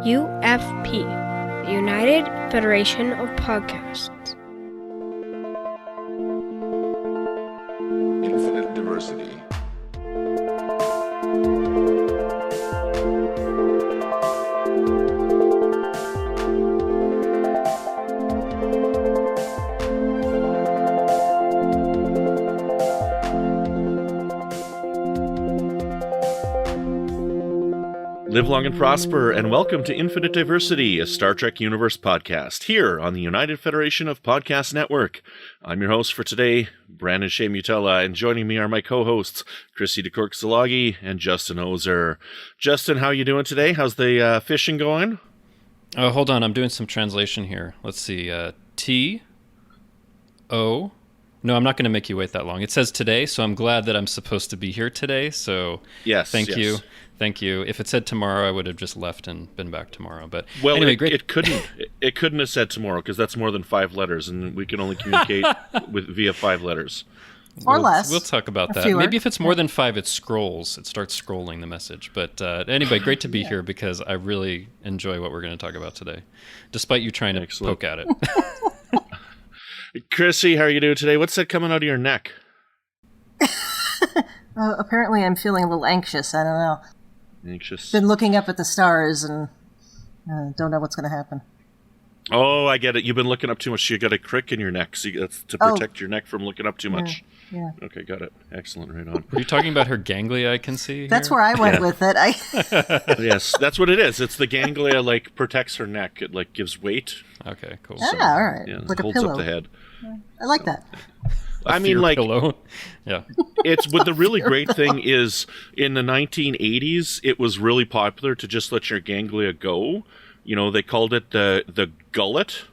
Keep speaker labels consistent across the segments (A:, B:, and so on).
A: UFP, the United Federation of Podcasts.
B: Infinite diversity.
C: Live long and prosper, and welcome to Infinite Diversity, a Star Trek Universe podcast, here on the United Federation of Podcast Network. I'm your host for today, Brandon Shea Mutella, and joining me are my co-hosts, Chrissie De Clerck-Szilagyi and Justin Oser. Justin, how you doing today? How's the fishing going?
D: Oh, hold on, I'm doing some translation here. Let's see, T-O... No, I'm not going to make you wait that long. It says today, so I'm glad that I'm supposed to be here today. So
C: yes,
D: thank you. If it said tomorrow, I would have just left and been back tomorrow. But
C: well,
D: anyway, great.
C: It couldn't have said tomorrow because that's more than 5 letters, and we can only communicate via 5 letters.
E: Or less.
D: We'll talk about that.
E: Fewer.
D: Maybe if it's more than 5, it scrolls. It starts scrolling the message. But anyway, great to be here because I really enjoy what we're going to talk about today, despite you trying to poke at it.
C: Chrissie, how are you doing today? What's that coming out of your neck?
E: Apparently I'm feeling a little anxious. I don't know.
C: Anxious?
E: Been looking up at the stars and don't know what's going to happen.
C: Oh, I get it. You've been looking up too much. You got a crick in your neck. So that's to protect your neck from looking up too much.
E: Yeah.
C: Okay, got it. Excellent. Right on.
D: Are you talking about her ganglia I can see
E: That's
D: here?
E: where I went with it.
C: Yes, that's what it is. It's the ganglia, protects her neck. It, gives weight.
D: Okay, cool.
E: all right.
C: Yeah,
E: Like a
C: holds
E: pillow.
C: up the head.
E: I like that.
C: I mean,
D: pillow. Yeah.
C: It's but the really great thing is in the 1980s, it was really popular to just let your ganglia go. You know, they called it the gullet.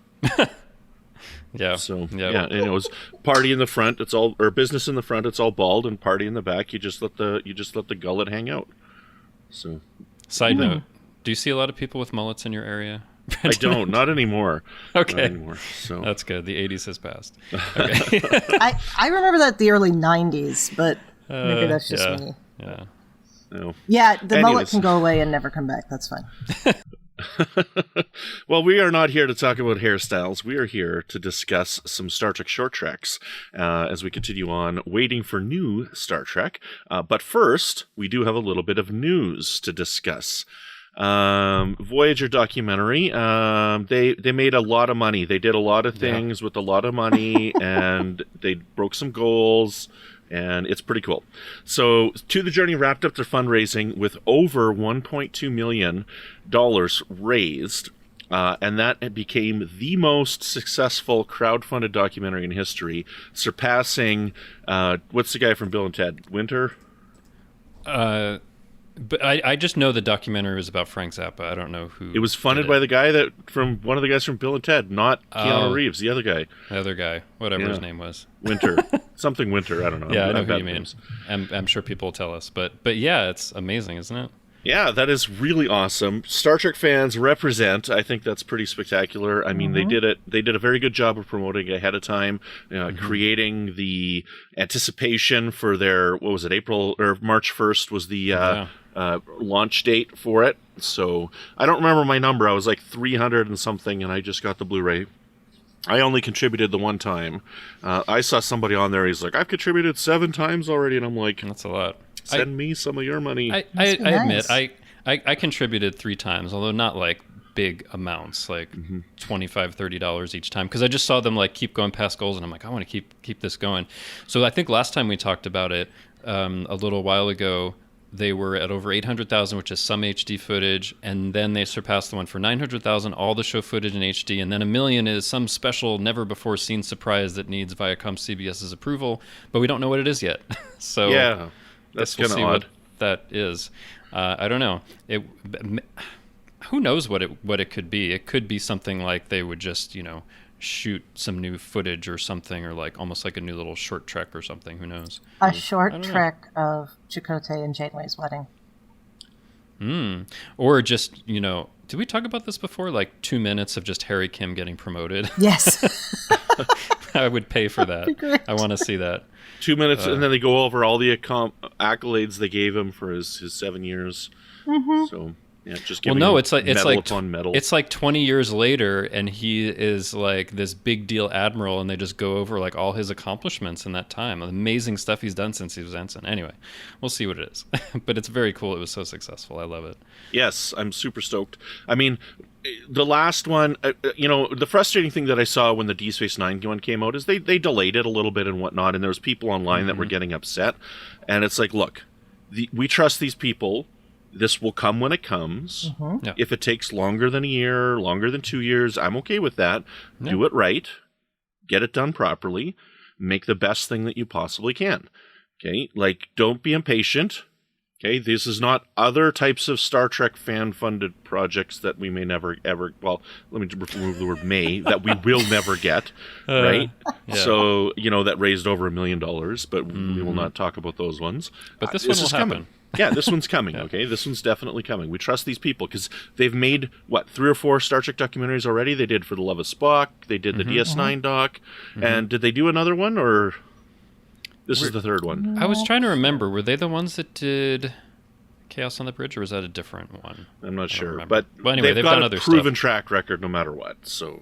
D: Yeah.
C: So yeah, and it was party in the front. It's all or business in the front. It's all bald, and party in the back. You just let the gullet hang out. So.
D: Side note: do you see a lot of people with mullets in your area?
C: I don't. Not anymore.
D: Okay.
C: Not anymore, so.
D: That's good. The 80s has passed. Okay.
E: I remember that the early 90s, but maybe that's just me.
D: Yeah.
C: No.
E: Yeah, the
C: Anyways.
E: mullet can go away and never come back. That's fine.
C: Well, we are not here to talk about hairstyles. We are here to discuss some Star Trek short treks as we continue on waiting for new Star Trek. But first, we do have a little bit of news to discuss. Voyager documentary. They made a lot of money. They did a lot of things with a lot of money, and they broke some goals, and it's pretty cool. So, To the Journey wrapped up their fundraising with over $1.2 million raised, and that became the most successful crowdfunded documentary in history, surpassing what's the guy from Bill and Ted? Winter?
D: But I just know the documentary was about Frank Zappa. I don't know who.
C: It was funded by the guy one of the guys from Bill and Ted, not Keanu Reeves, the other guy.
D: The other guy, whatever his name was.
C: Winter. Something Winter, I don't know.
D: Yeah, I know who you mean. I'm sure people will tell us. But yeah, it's amazing, isn't it?
C: Yeah, that is really awesome. Star Trek fans represent. I think that's pretty spectacular. I mean, they did it. They did a very good job of promoting it ahead of time, creating the anticipation for their, what was it, April or March 1st was the launch date for it. So I don't remember my number. I was like 300 and something, and I just got the Blu-ray. I only contributed the one time. I saw somebody on there. He's like, I've contributed 7 times already, and I'm like,
D: that's a lot.
C: Send me some of your money.
D: I admit, I contributed 3 times, although not like big amounts, like $25, $30 each time, because I just saw them keep going past goals, and I'm like, I want to keep this going. So I think last time we talked about it a little while ago, they were at over 800,000, which is some HD footage, and then they surpassed the one for 900,000, all the show footage in HD, and then 1 million is some special, never-before-seen surprise that needs Viacom CBS's approval, but we don't know what it is yet. So
C: yeah, that's kind of odd.
D: What that is. I don't know. Who knows what it could be? It could be something like they would just, shoot some new footage or something, or almost like a new little short trek or something. Who knows?
E: A short trek of Chakotay and Janeway's wedding.
D: Or just, did we talk about this before? 2 minutes of just Harry Kim getting promoted.
E: Yes.
D: I would pay for that. I want to see that.
C: 2 minutes, and then they go over all the accolades they gave him for his 7 years. So Yeah, just
D: well,
C: giving
D: no, it's like
C: upon medal.
D: It's like 20 years later, and he is like this big deal admiral, and they just go over like all his accomplishments in that time. Amazing stuff he's done since he was ensign. Anyway, we'll see what it is, but it's very cool. It was so successful. I love it.
C: Yes, I'm super stoked. I mean, the last one, the frustrating thing that I saw when the D Space Nine one came out is they delayed it a little bit and whatnot, and there was people online that were getting upset, and it's like, look, we trust these people. This will come when it comes.
D: Yeah.
C: If it takes longer than a year, longer than 2 years, I'm okay with that.
D: Yeah.
C: Do it right. Get it done properly. Make the best thing that you possibly can. Okay? Like, don't be impatient. Okay? This is not other types of Star Trek fan-funded projects that we may never, ever... Well, let me remove the word may, that we will never get. Right?
D: Yeah.
C: So, that raised over $1 million, but we will not talk about those ones.
D: But this one will happen.
C: Coming. Yeah, this one's coming, okay? This one's definitely coming. We trust these people because they've made, 3 or 4 Star Trek documentaries already? They did For the Love of Spock. They did the DS9 doc. And did they do another one, or this is the third one?
D: I was trying to remember. Were they the ones that did Chaos on the Bridge, or was that a different one?
C: I'm not sure.
D: Remember.
C: But
D: anyway,
C: they've
D: got
C: got
D: other
C: a proven
D: stuff.
C: track record no matter what, so...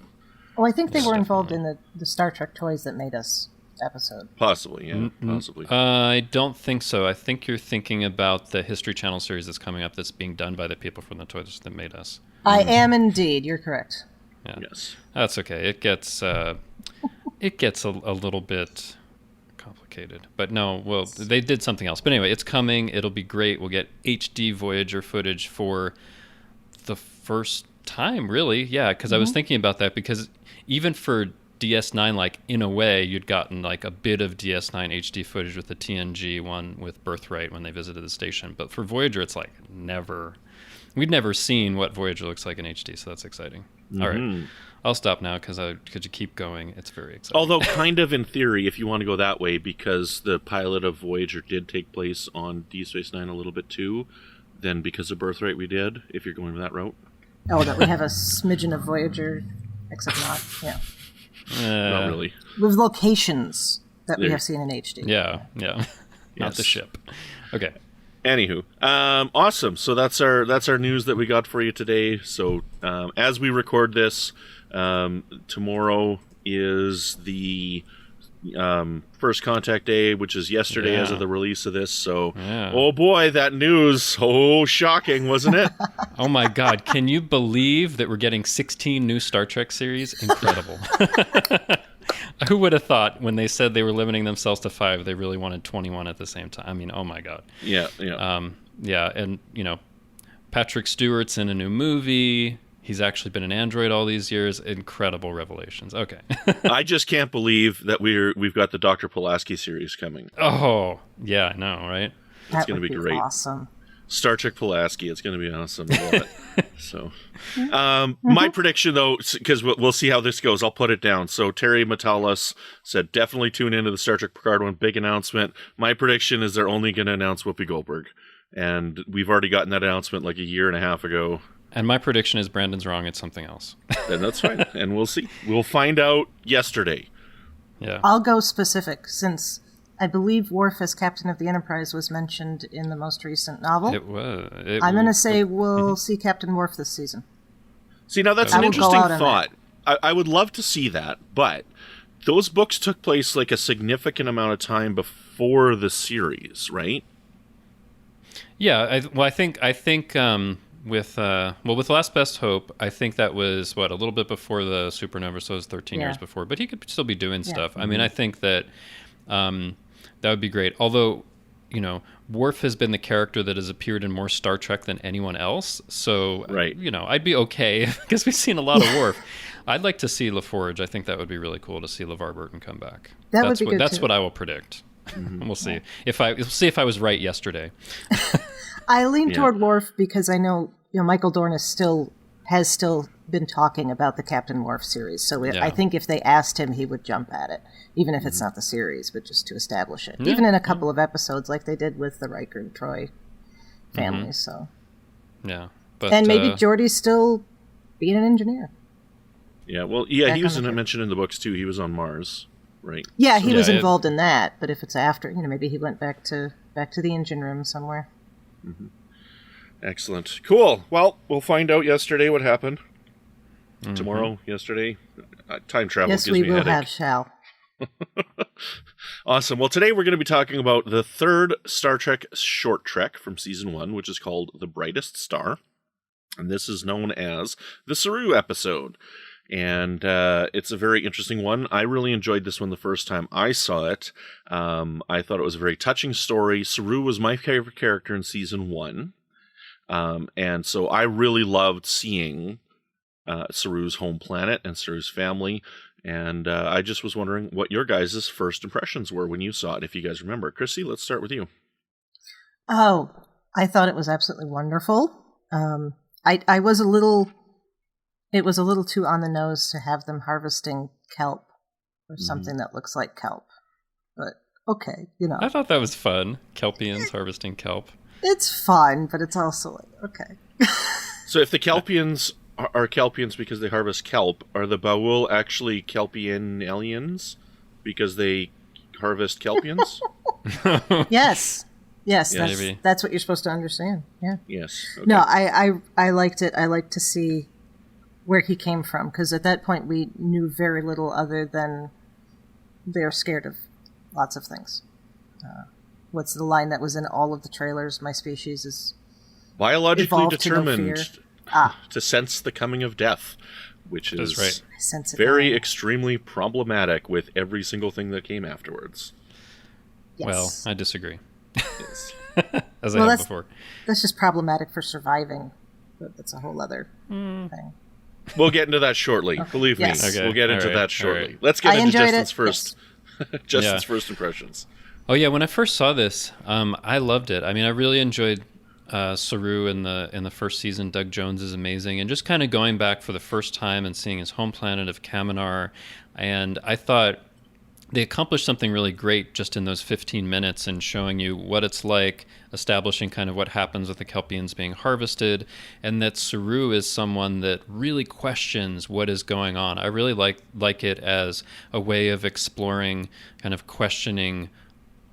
E: Oh, I think they were involved in the Star Trek Toys That Made Us episode.
C: Possibly, yeah, possibly.
D: I don't think so. I think you're thinking about the History Channel series that's coming up that's being done by the people from the Toys That Made Us.
E: I am indeed. You're correct.
D: Yeah.
C: Yes.
D: That's okay. It gets a little bit complicated. But no, well, they did something else. But anyway, it's coming. It'll be great. We'll get HD Voyager footage for the first time, really. Yeah, because I was thinking about that, because even for DS9, like, in a way, you'd gotten like a bit of DS9 HD footage with the TNG one with Birthright when they visited the station. But for Voyager, it's like we'd never seen what Voyager looks like in HD, so that's exciting. All right, I'll stop now because you keep going. It's very exciting.
C: Although, kind of in theory, if you want to go that way, because the pilot of Voyager did take place on D Space Nine a little bit too, then because of Birthright we did, if you're going that route.
E: Oh, that we have a smidgen of Voyager, except not, yeah.
C: Not really.
E: With locations that we have seen in HD.
D: Yeah. Not the ship. Okay.
C: Anywho, awesome. So that's our news that we got for you today. So as we record this, tomorrow is the First Contact Day, which is yesterday as of the release of this. So, oh boy, that news! Oh, shocking, wasn't it?
D: Oh my God, can you believe that we're getting 16 new Star Trek series? Incredible. Who would have thought when they said they were limiting themselves to 5, they really wanted 21 at the same time? I mean, oh my God.
C: Yeah.
D: And Patrick Stewart's in a new movie. He's actually been an android all these years. Incredible revelations. Okay.
C: I just can't believe that we've got the Dr. Pulaski series coming.
D: Oh, yeah, I know, right?
C: It's going to be great.
E: Awesome.
C: Star Trek Pulaski. It's going to be awesome. I love it. So, my prediction, though, because we'll see how this goes, I'll put it down. So, Terry Matalas said, definitely tune into the Star Trek Picard one. Big announcement. My prediction is they're only going to announce Whoopi Goldberg. And we've already gotten that announcement like a year and a half ago.
D: And my prediction is Brandon's wrong. It's something else.
C: Then that's fine. And we'll see. We'll find out yesterday.
D: Yeah.
E: I'll go specific, since I believe Worf as Captain of the Enterprise was mentioned in the most recent novel.
D: It was.
E: I'm going to say we'll see Captain Worf this season.
C: See, now that's an interesting thought. I would love to see that, but those books took place like a significant amount of time before the series, right?
D: Yeah. I think with Last Best Hope, I think that was a little bit before the supernova, so it was 13 years before. But he could still be doing stuff. I mean, I think that that would be great. Although, Worf has been the character that has appeared in more Star Trek than anyone else. So, I'd be okay because we've seen a lot of Worf. I'd like to see LaForge. I think that would be really cool to see LeVar Burton come back.
E: Would be good
D: That's
E: too.
D: what I will predict. We'll see if I was right yesterday.
E: I lean toward Worf because I know Michael Dorn has still been talking about the Captain Worf series. So I think if they asked him, he would jump at it, even if it's not the series, but just to establish it.
D: Yeah.
E: Even in a couple of episodes, like they did with the Riker and Troy families. So
D: and
E: maybe Geordi's still being an engineer.
C: Yeah, well, he was mentioned in the books too. He was on Mars, right?
E: Yeah, he was involved in that. But if it's after, maybe he went back to the engine room somewhere.
C: Excellent. Cool. Well, we'll find out yesterday what happened. Mm-hmm. Tomorrow, yesterday. Time travel gives me a headache.
E: Yes, we will have shall.
C: Awesome. Well, today we're going to be talking about the third Star Trek short trek from season 1, which is called The Brightest Star. And this is known as the Saru episode. And it's a very interesting one. I really enjoyed this one the first time I saw it. I thought it was a very touching story. Saru was my favorite character in season 1. And so I really loved seeing Saru's home planet and Saru's family. And I just was wondering what your guys' first impressions were when you saw it, if you guys remember. Chrissy, let's start with you.
E: Oh, I thought it was absolutely wonderful. I was a little... It was a little too on the nose to have them harvesting kelp or something that looks like kelp. But, okay,
D: I thought that was fun. Kelpians harvesting kelp.
E: It's fun, but it's also like, okay.
C: So if the Kelpians are Kelpians because they harvest kelp, are the Baul actually Kelpian aliens because they harvest Kelpians?
E: Yes. Yes,
D: yeah,
E: that's what you're supposed to understand. Yeah.
C: Yes. Okay.
E: No, I liked it. I liked to see where he came from, because at that point we knew very little other than they're scared of lots of things. What's the line that was in all of the trailers? My species is
C: biologically determined to sense the coming of death, which is
D: right.
C: Very extremely problematic with every single thing that came afterwards.
E: Yes.
D: Well, I disagree.
C: Yes.
D: As I have before.
E: That's just problematic for surviving, but that's a whole other thing.
C: We'll get into that shortly. Believe me.
E: Okay.
C: We'll get into that shortly.
D: Right.
C: Let's get into Justin's
E: first.
C: Yes. Justin's first impressions.
D: Oh yeah, when I first saw this, I loved it. I mean, I really enjoyed Saru in the first season. Doug Jones is amazing, and just kind of going back for the first time and seeing his home planet of Kaminar, and I thought they accomplished something really great just in those 15 minutes and showing you what it's like, establishing kind of what happens with the Kelpians being harvested, and that Saru is someone that really questions what is going on. I really like it as a way of exploring, kind of questioning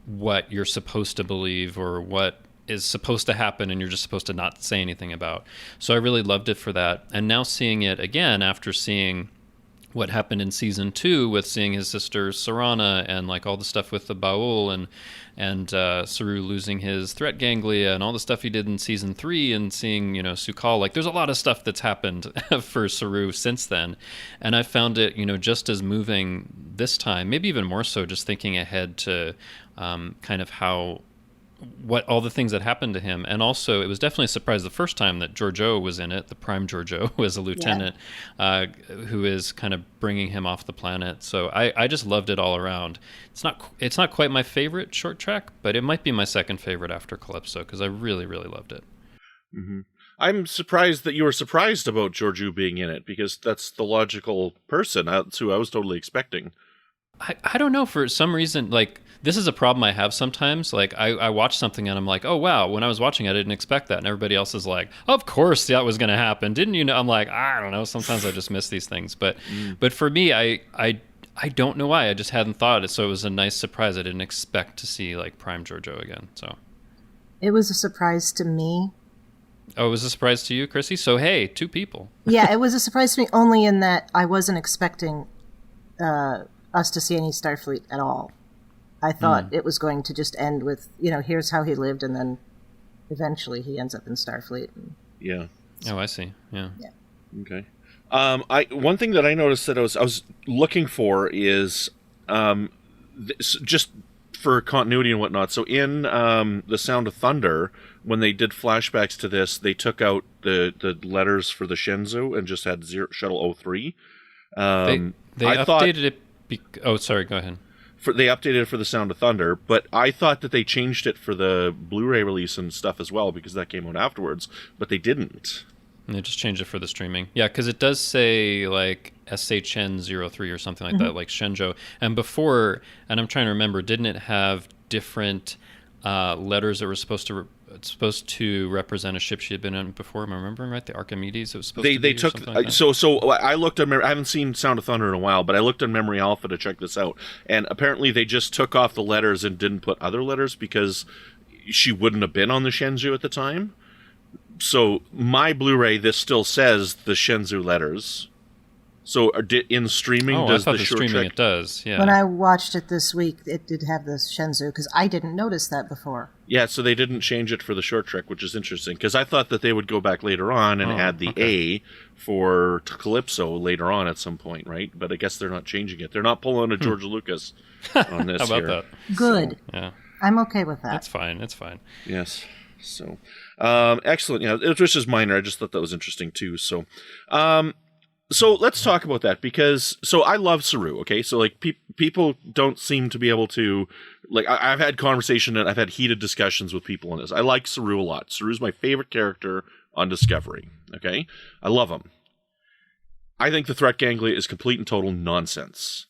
D: what you're supposed to believe or what is supposed to happen and you're just supposed to not say anything about. So I really loved it for that. And now seeing it again after seeing what happened in season 2 with seeing his sister Sarana and like all the stuff with the Baul and Saru losing his threat ganglia and all the stuff he did in season 3 and seeing, Su'Kal, like there's a lot of stuff that's happened for Saru since then. And I found it, just as moving this time, maybe even more so just thinking ahead to kind of what all the things that happened to him. And also it was definitely a surprise the first time that Georgiou was in it, the prime Georgiou was a lieutenant who is kind of bringing him off the planet. So I just loved it all around. It's not quite my favorite short track, but it might be my second favorite after Calypso because I really, really loved it.
C: Mm-hmm. I'm surprised that you were surprised about Georgiou being in it because that's the logical person. That's who I was totally expecting.
D: I don't know, for some reason, like, this is a problem I have sometimes. Like, I watch something and I'm like, oh, wow, when I was watching it, I didn't expect that. And everybody else is like, of course that was going to happen. Didn't you know? I'm like, I don't know. Sometimes I just miss these things. But for me, I don't know why. I just hadn't thought it. So it was a nice surprise. I didn't expect to see, like, Prime Georgiou again. So
E: it was a surprise to me.
D: Oh, it was a surprise to you, Chrissy? So, hey, 2 people.
E: Yeah, it was a surprise to me only in that I wasn't expecting us to see any Starfleet at all. I thought it was going to just end with, here's how he lived, and then eventually he ends up in Starfleet.
C: Yeah.
D: Oh, I see. Yeah.
C: Okay. One thing that I noticed that I was looking for is just for continuity and whatnot. So in The Sound of Thunder, when they did flashbacks to this, they took out the letters for the Shenzhou and just had Shuttle 03.
D: They updated it. Oh, sorry, go ahead.
C: They updated it for The Sound of Thunder, but I thought that they changed it for the Blu-ray release and stuff as well because that came out afterwards, but they didn't.
D: And they just changed it for the streaming. Yeah, because it does say like SHN03 or something like that, like Shenzhou. And before, and I'm trying to remember, didn't it have different letters that were supposed to represent a ship she had been on before? Am I remembering right? The Archimedes. It was supposed to be. They took like
C: so. I looked at. I haven't seen Sound of Thunder in a while, but I looked on Memory Alpha to check this out, and apparently they just took off the letters and didn't put other letters because she wouldn't have been on the Shenzhou at the time. So my Blu-ray, this still says the Shenzhou letters. So in streaming, does
D: I thought
C: the
D: the
C: short
D: streaming
C: trek...
D: it does, yeah.
E: When I watched it this week, it did have the Shenzhou, because I didn't notice that before.
C: Yeah, so they didn't change it for the short trek, which is interesting, because I thought that they would go back later on and add the A for Calypso later on at some point, right? But I guess they're not changing it. They're not pulling a George Lucas on this.
D: How about
C: here.
D: that?
E: Good.
C: So,
D: yeah.
E: I'm okay with that.
D: It's fine. It's fine.
C: Yes. So, excellent. Yeah, it was just minor. I just thought that was interesting too. So, so let's talk about that, because I love Saru. Okay, so like people don't seem to be able to, like, I've had conversation and I've had heated discussions with people on this. I like Saru a lot. Saru's my favorite character on Discovery. Okay, I love him. I think the threat ganglia is complete and total nonsense,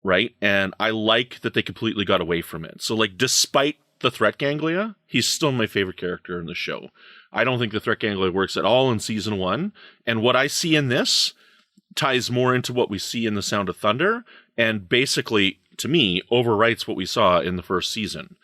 C: right? And I like that they completely got away from it. So like, despite the threat ganglia, he's still my favorite character in the show. I don't think the threat ganglia works at all in season 1, and what I see in this ties more into what we see in The Sound of Thunder, and basically, to me, overwrites what we saw in the first season.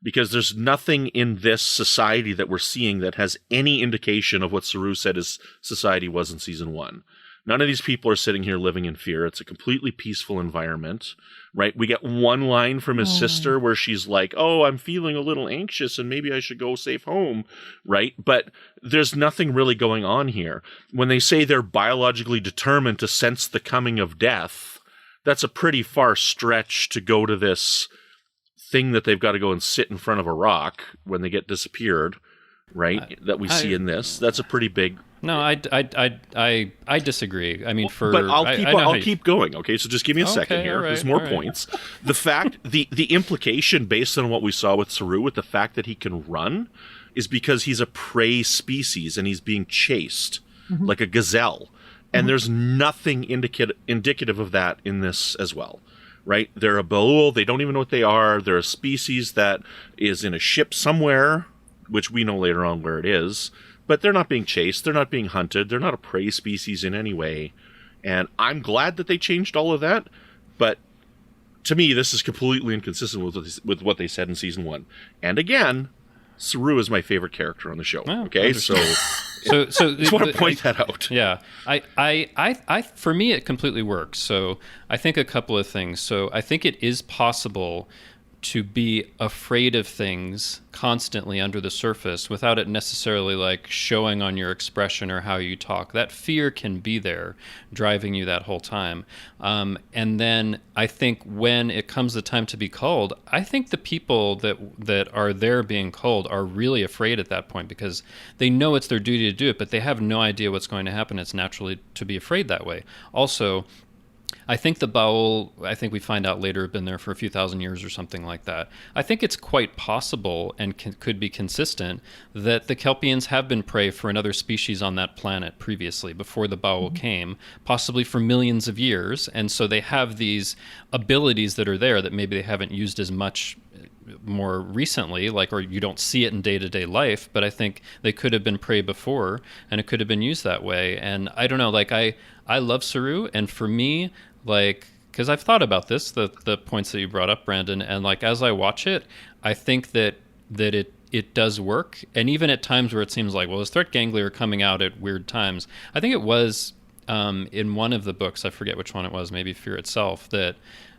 C: Because there's nothing in this society that we're seeing that has any indication of what Saru said his society was in season 1. None of these people are sitting here living in fear. It's a completely peaceful environment, right? We get one line from his sister where she's like, oh, I'm feeling a little anxious and maybe I should go safe home, right? But there's nothing really going on here. When they say they're biologically determined to sense the coming of death, that's a pretty far stretch to go to this thing that they've got to go and sit in front of a rock when they get disappeared, right? That we see in this. That's a pretty big...
D: No, I disagree. I mean,
C: but I'll keep going. Okay, so just give me a second here. There's more points. The fact, the implication based on what we saw with Saru, with the fact that he can run, is because he's a prey species and he's being chased like a gazelle, and there's nothing indicative of that in this as well. Right? They're a Baul. They don't even know what they are. They're a species that is in a ship somewhere, which we know later on where it is. But they're not being chased. They're not being hunted. They're not a prey species in any way. And I'm glad that they changed all of that. But to me, this is completely inconsistent with what they said in season 1. And again, Saru is my favorite character on the show.
D: Oh,
C: okay, so just want to point that out.
D: Yeah, I for me, it completely works. So I think a couple of things. So I think it is possible to be afraid of things constantly under the surface without it necessarily like showing on your expression or how you talk. That fear can be there driving you that whole time. And then I think when it comes the time to be culled, I think the people that are there being culled are really afraid at that point because they know it's their duty to do it, but they have no idea what's going to happen. It's naturally to be afraid that way. Also, I think the Baul, I think we find out later, have been there for a few thousand years or something like that. I think it's quite possible and could be consistent that the Kelpians have been prey for another species on that planet previously, before the Baul came, possibly for millions of years. And so they have these abilities that are there that maybe they haven't used as much more recently, like, or you don't see it in day-to-day life, but I think they could have been prey before, and it could have been used that way. And I don't know, like, I love Saru, and for me, like, because I've thought about this, the points that you brought up, Brandon, and like as I watch it, I think that it does work. And even at times where it seems like, well, his threat ganglia are coming out at weird times. I think it was in one of the books, I forget which one it was, maybe Fear Itself, that,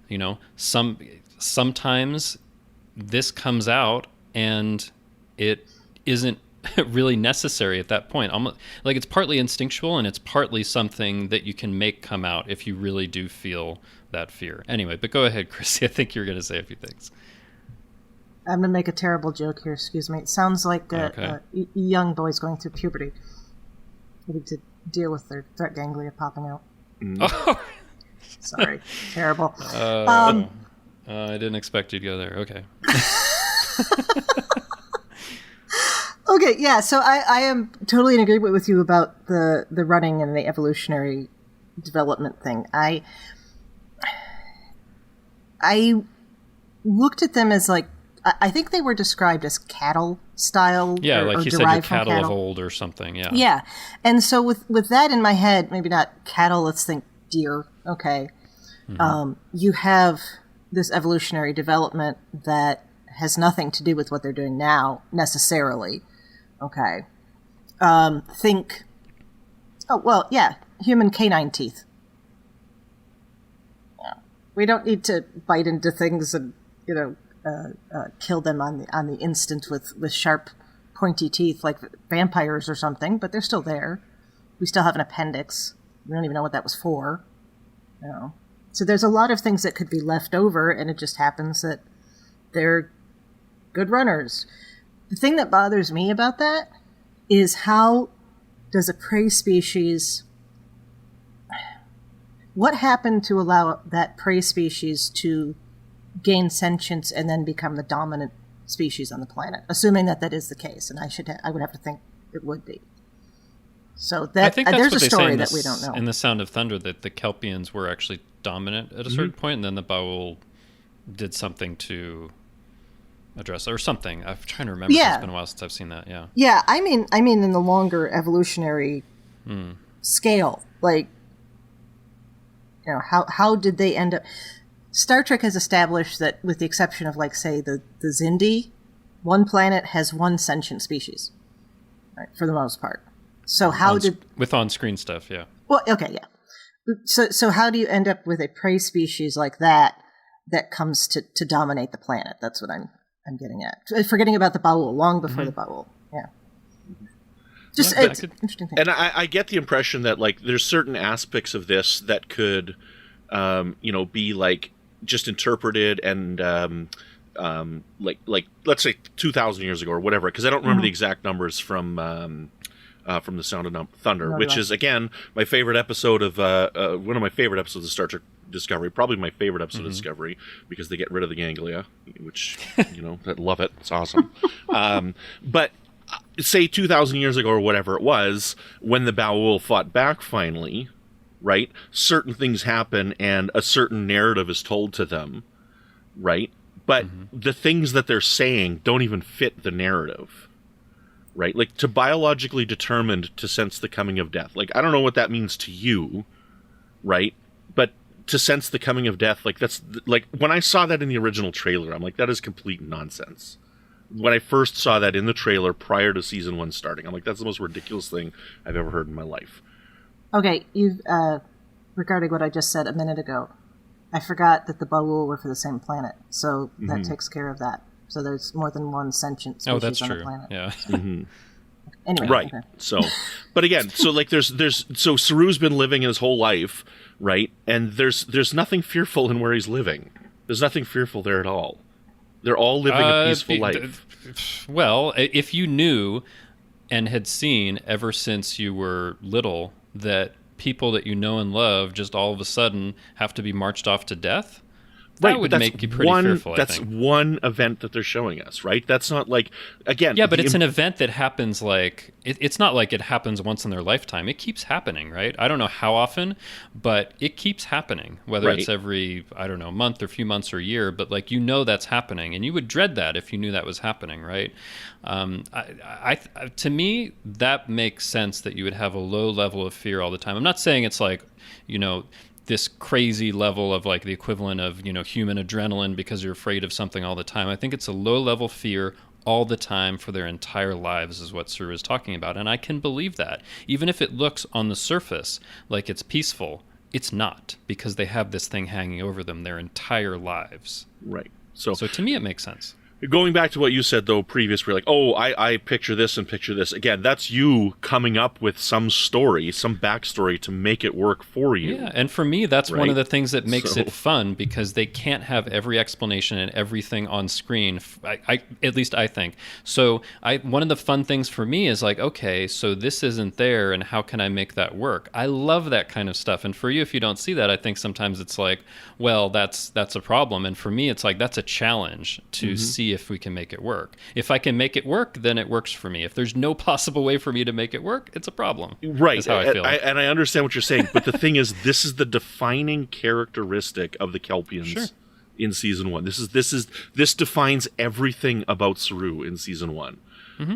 D: you know, sometimes this comes out and it isn't really necessary at that point. Almost like it's partly instinctual and it's partly something that you can make come out if you really do feel that fear. Anyway, but go ahead, Chrissy. I think you're going to say a few things.
E: I'm going to make a terrible joke here. Excuse me. It sounds like young boys going through puberty. They need to deal with their threat ganglia popping out.
D: Oh.
E: Sorry. Terrible.
D: I didn't expect you to go there. Okay.
E: Okay, yeah, so I am totally in agreement with you about the running and the evolutionary development thing. I looked at them as like, I think they were described as cattle style.
D: Yeah, like you said, your cattle of old or something, yeah.
E: Yeah, and so with that in my head, maybe not cattle, let's think deer, okay. Mm-hmm. You have this evolutionary development that has nothing to do with what they're doing now, necessarily. Okay. Think, human canine teeth. Yeah. We don't need to bite into things and, kill them on the instant with sharp, pointy teeth like vampires or something, but they're still there. We still have an appendix. We don't even know what that was for. So there's a lot of things that could be left over, and it just happens that they're good runners. The thing that bothers me about that is how does a prey species... What happened to allow that prey species to gain sentience and then become the dominant species on the planet? Assuming that is the case, and I would have to think it would be. So that
D: I think that's
E: there's
D: what
E: a
D: they
E: story
D: say
E: that we don't know.
D: In The Sound of Thunder, that the Kelpians were actually dominant at a certain point, and then the Baul did something to address or something. I'm trying to remember. It's been a while since I've seen that. Yeah.
E: Yeah, I mean in the longer evolutionary scale, like, how did they end up? Star Trek has established that, with the exception of, like, say, the Xindi, one planet has one sentient species, right, for the most part. So with
D: on-screen stuff, yeah.
E: Well, okay, yeah. So how do you end up with a prey species like that comes to dominate the planet? That's what I'm getting at. Forgetting about the Baul, long before the Baul, yeah. Just it's interesting thing.
C: And I get the impression that, like, there's certain aspects of this that could, be like just interpreted and like let's say 2,000 years ago or whatever, because I don't remember the exact numbers from The Sound of Thunder, which is, again, my favorite episode of one of my favorite episodes of Star Trek Discovery, probably my favorite episode of Discovery, because they get rid of the ganglia, which I love it. It's awesome. But say 2,000 years ago or whatever it was, when the Baul fought back finally, right? Certain things happen and a certain narrative is told to them, right? But the things that they're saying don't even fit the narrative, right? Like, to biologically determined to sense the coming of death. Like, I don't know what that means to you, right? But to sense the coming of death, like, that's, like, when I saw that in the original trailer, I'm like, that is complete nonsense. When I first saw that in the trailer prior to season 1 starting, I'm like, that's the most ridiculous thing I've ever heard in my life.
E: Okay, you've regarding what I just said a minute ago, I forgot that the Baul were for the same planet, so that takes care of that. So there's more than one sentient species on the planet.
D: Yeah.
E: Anyway,
C: right.
E: Okay.
C: So, but again, so like so Saru's been living his whole life, right? And there's nothing fearful in where he's living. There's nothing fearful there at all. They're all living a peaceful life.
D: Well, if you knew and had seen ever since you were little that people that you know and love just all of a sudden have to be marched off to death, that would make you pretty fearful, I think.
C: That's one event that they're showing us, right? That's not like, again...
D: Yeah, but it's an event that happens like... It's not like it happens once in their lifetime. It keeps happening, right? I don't know how often, but it keeps happening. Whether it's every, I don't know, month or few months or year, but like, that's happening. And you would dread that if you knew that was happening, right? To me, that makes sense that you would have a low level of fear all the time. I'm not saying it's like, this crazy level of like the equivalent of, human adrenaline because you're afraid of something all the time. I think it's a low level fear all the time for their entire lives is what Saru is talking about. And I can believe that. Even if it looks on the surface like it's peaceful, it's not, because they have this thing hanging over them their entire lives.
C: Right.
D: So to me, it makes sense.
C: Going back to what you said, though, previously, like, I picture this and picture this. Again, that's you coming up with some story, some backstory to make it work for you.
D: Yeah, and for me, that's one of the things that makes it fun, because they can't have every explanation and everything on screen, at least I think. So one of the fun things for me is like, okay, so this isn't there, and how can I make that work? I love that kind of stuff. And for you, if you don't see that, I think sometimes it's like, well, that's a problem. And for me, it's like, that's a challenge to see if we can make it work. If I can make it work, then it works for me. If there's no possible way for me to make it work, it's a problem.
C: Right.
D: That's how I feel.
C: And I understand what you're saying, but the thing is, this is the defining characteristic of the Kelpians in season 1. This defines everything about Saru in season 1,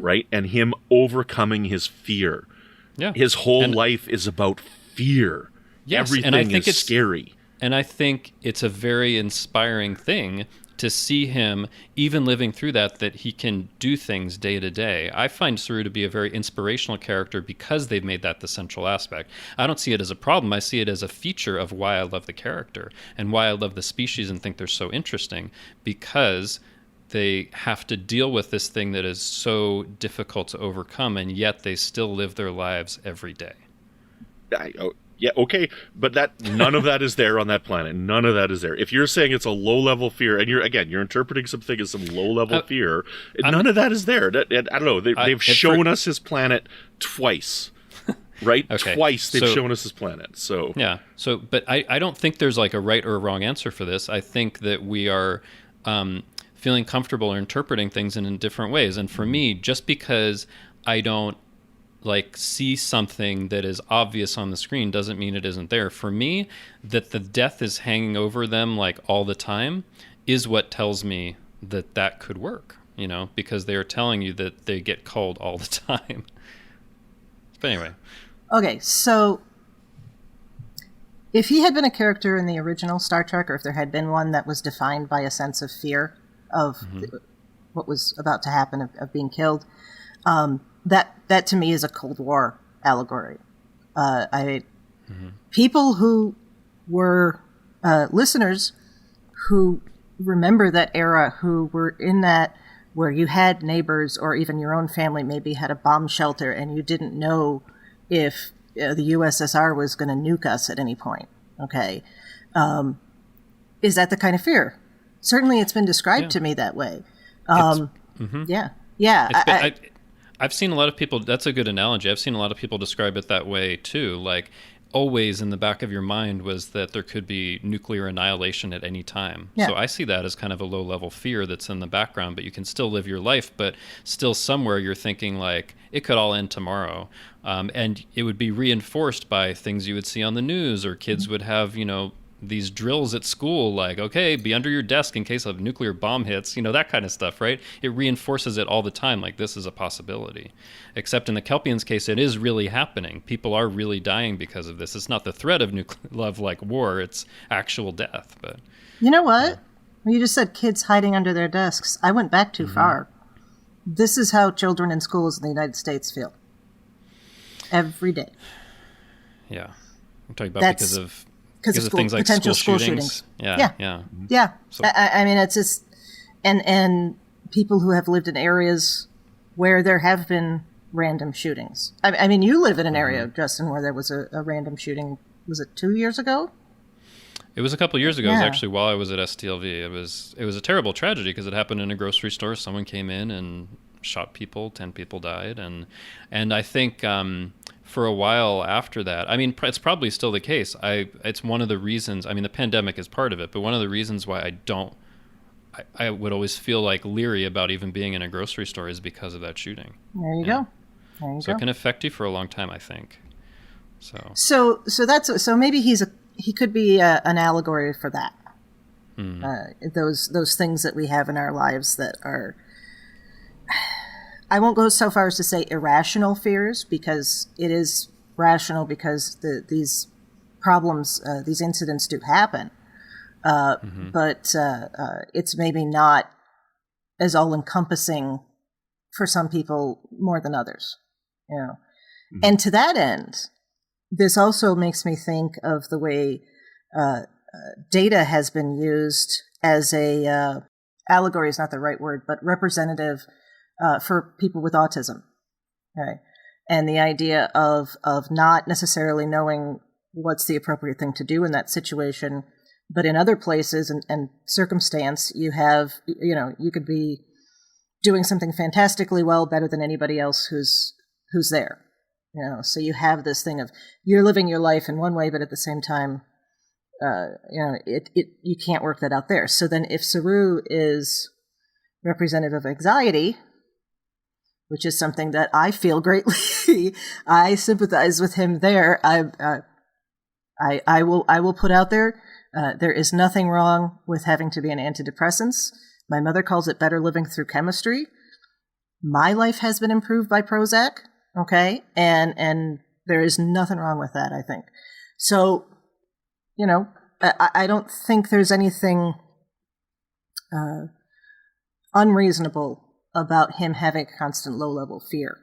C: right? And him overcoming his fear. Yeah. His whole life is about fear. Yes, everything is scary.
D: And I think it's a very inspiring thing to see him, even living through that he can do things day to day. I find Saru to be a very inspirational character because they've made that the central aspect. I don't see it as a problem. I see it as a feature of why I love the character and why I love the species and think they're so interesting, because they have to deal with this thing that is so difficult to overcome, and yet they still live their lives every day.
C: Yeah, okay, but none of that is there on that planet. None of that is there. If you're saying it's a low-level fear, and you're interpreting something as some low-level fear, none of that is there. I don't know. They've shown us his planet twice, right?
D: Okay.
C: Twice they've shown us his planet. So
D: yeah. So, but I don't think there's like a right or a wrong answer for this. I think that we are feeling comfortable or interpreting things in different ways. And for me, just because I don't see something that is obvious on the screen doesn't mean it isn't there. For me, that the death is hanging over them all the time is what tells me that could work, because they are telling you that they get cold all the time. But anyway.
E: Okay, so if he had been a character in the original Star Trek, or if there had been one that was defined by a sense of fear of what was about to happen, of being killed, that to me is a Cold War allegory. People who were listeners who remember that era, who were in that, where you had neighbors or even your own family maybe had a bomb shelter and you didn't know if the USSR was going to nuke us at any point. Okay. Is that the kind of fear? Certainly it's been described to me that way. Yeah. Yeah.
D: I've seen a lot of people, that's a good analogy. I've seen a lot of people describe it that way too. Always in the back of your mind was that there could be nuclear annihilation at any time. Yeah. So I see that as kind of a low-level fear that's in the background, but you can still live your life, but still somewhere you're thinking it could all end tomorrow. And it would be reinforced by things you would see on the news, or kids would have, these drills at school, okay, be under your desk in case a nuclear bomb hits, that kind of stuff, right? It reinforces it all the time, this is a possibility. Except in the Kelpians' case, it is really happening. People are really dying because of this. It's not the threat of nuclear love like war, it's actual death. But
E: you know what? When you just said kids hiding under their desks, I went back too far. This is how children in schools in the United States feel. Every day.
D: Yeah. I'm talking about because of things like
E: potential
D: school shootings. Yeah.
E: So. I mean, it's just, and people who have lived in areas where there have been random shootings. I mean, you live in an area, Justin, where there was a random shooting. Was it 2 years ago?
D: It was a couple of years ago. It was actually while I was at STLV. It was a terrible tragedy because it happened in a grocery store. Someone came in and shot people. 10 people died, and I think. For a while after that, I mean, it's probably still the case. It's one of the reasons, the pandemic is part of it, but one of the reasons why I would always feel leery about even being in a grocery store is because of that shooting.
E: There you go.
D: So it can affect you for a long time, I think.
E: So maybe he could be an allegory for that. Those things that we have in our lives that are, I won't go so far as to say irrational fears, because it is rational because these problems, these incidents do happen. But it's maybe not as all-encompassing for some people more than others. And to that end, this also makes me think of the way data has been used as a allegory is not the right word, but representative for people with autism, okay? And the idea of not necessarily knowing what's the appropriate thing to do in that situation, but in other places and circumstance, you have, you could be doing something fantastically well, better than anybody else who's there, So you have this thing of you're living your life in one way, but at the same time, you can't work that out there. So then, if Saru is representative of anxiety, which is something that I feel greatly. I sympathize with him there. I will put out there. There is nothing wrong with having to be on antidepressants. My mother calls it better living through chemistry. My life has been improved by Prozac. Okay, and there is nothing wrong with that, I think. So, I don't think there's anything unreasonable about him having a constant low-level fear.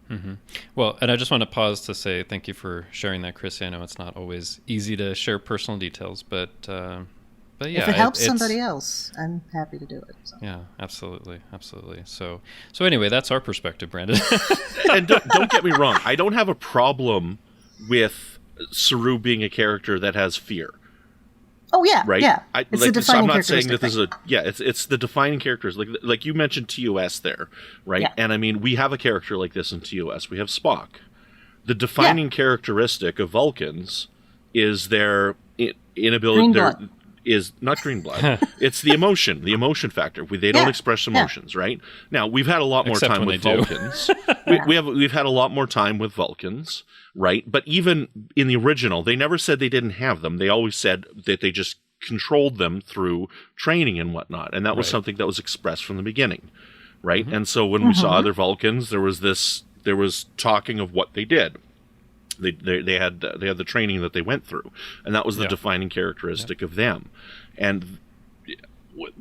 D: Mm-hmm. Well, and I just want to pause to say thank you for sharing that, Chrissy. I know it's not always easy to share personal details, but yeah,
E: if it helps somebody else, I'm happy to do it. So.
D: Yeah, absolutely. So anyway, that's our perspective, Brandon.
C: And don't get me wrong, I don't have a problem with Saru being a character that has fear.
E: Oh yeah,
C: right.
E: Yeah, it's the defining
C: I'm not saying that
E: this
C: is it's the defining characters. Like you mentioned TOS there, right?
E: Yeah.
C: And I mean, we have a character like this in TOS. We have Spock. The defining characteristic of Vulcans is their inability. Is not green blood. It's the emotion factor. They don't express emotions, right? Now we've had a lot more time with Vulcans. We've had a lot more time with Vulcans, right? But even in the original, they never said they didn't have them. They always said that they just controlled them through training and whatnot, and that was something that was expressed from the beginning, right? Mm-hmm. And so when we saw other Vulcans, there was talking of what they did. They had the training that they went through, and that was the defining characteristic of them. And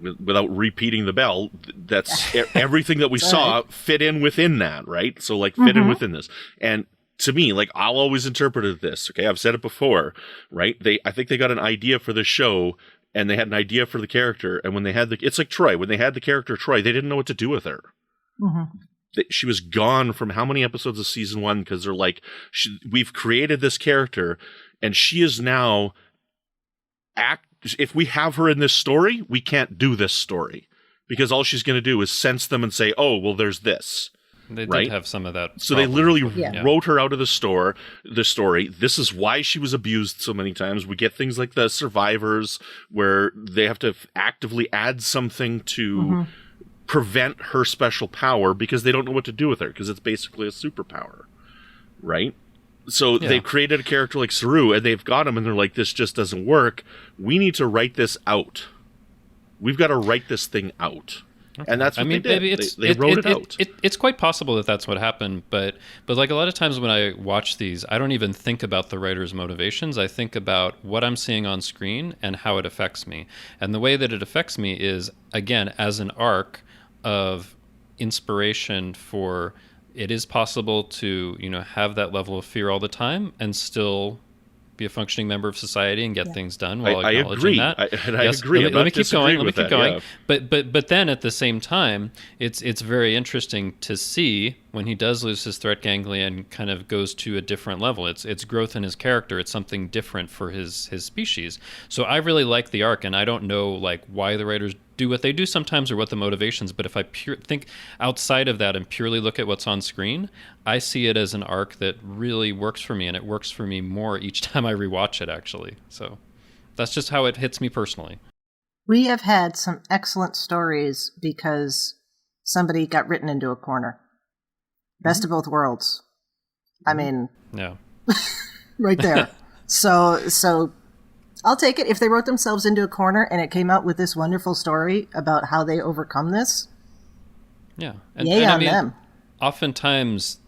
C: without repeating the bell, that's everything that we saw fit in within that, right? So fit in within this. And to me, I'll always interpret this. Okay, I've said it before, right? I think they got an idea for the show, and they had an idea for the character. And when they had it's like Troy. When they had the character Troy, they didn't know what to do with her. Mm-hmm. She was gone from how many episodes of season 1 because they're we've created this character and she is now if we have her in this story, we can't do this story because all she's going to do is sense them and say, oh, well, there's this.
D: They did have some of that.
C: So they literally wrote her out of the story. This is why she was abused so many times. We get things like the Survivors where they have to actively add something to prevent her special power because they don't know what to do with her because it's basically a superpower, right? So they've created a character like Saru and they've got him and they're like, this just doesn't work. We need to write this out. We've got to write this thing out. Okay. And that's what they did. They wrote it out.
D: It's quite possible that that's what happened, but a lot of times when I watch these, I don't even think about the writer's motivations. I think about what I'm seeing on screen and how it affects me. And the way that it affects me is, again, as an arc of inspiration for it is possible to have that level of fear all the time and still be a functioning member of society and get things done while acknowledging that.
C: I agree.
D: Let me keep going. Yeah. But then at the same time, it's very interesting to see when he does lose his threat ganglia and kind of goes to a different level. It's growth in his character. It's something different for his species. So I really like the arc, and I don't know why the writers do what they do sometimes or what the motivations, but if I think outside of that and purely look at what's on screen, I see it as an arc that really works for me, and it works for me more each time I rewatch it, actually. So that's just how it hits me personally.
E: We have had some excellent stories because somebody got written into a corner. Best of both worlds. I mean, right there. So I'll take it if they wrote themselves into a corner and it came out with this wonderful story about how they overcome this.
D: Yeah.
E: Yay on them.
D: Oftentimes,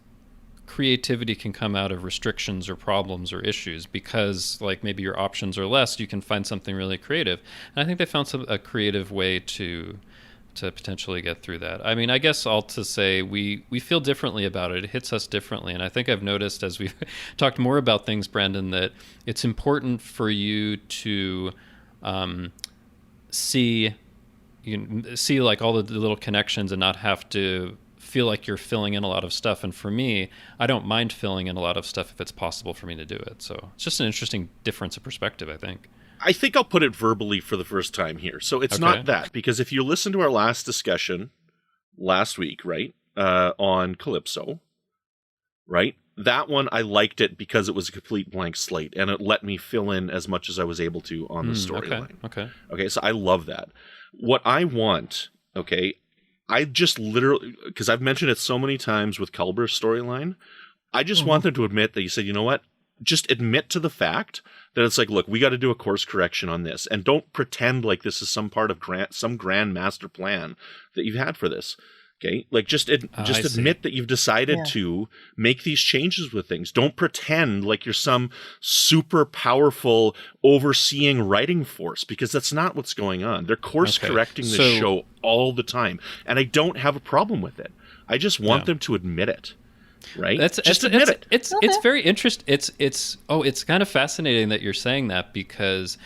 D: creativity can come out of restrictions or problems or issues because, maybe your options are less, you can find something really creative. And I think they found a creative way to potentially get through that. I mean, I guess all to say we feel differently about it. It hits us differently. And I think I've noticed as we've talked more about things, Brandon, that it's important for you to see all the little connections and not have to feel like you're filling in a lot of stuff. And for me, I don't mind filling in a lot of stuff if it's possible for me to do it. So it's just an interesting difference of perspective, I think.
C: I think I'll put it verbally for the first time here. So it's not that, because if you listen to our last discussion last week, right, on Calypso, right, that one I liked it because it was a complete blank slate and it let me fill in as much as I was able to on the storyline. Okay, so I love that. What I want, I just literally, because I've mentioned it so many times with Culber's storyline, I just want them to admit that you said, you know what, just admit to the fact that it's look, we got to do a course correction on this, and don't pretend like this is some part of some grand master plan that you've had for this. Okay, like just admit that you've decided to make these changes with things. Don't pretend like you're some super powerful overseeing writing force, because that's not what's going on. They're course correcting the show all the time, and I don't have a problem with it. I just want them to admit it. Right? Admit it.
D: It's very interesting. It's kind of fascinating that you're saying that, because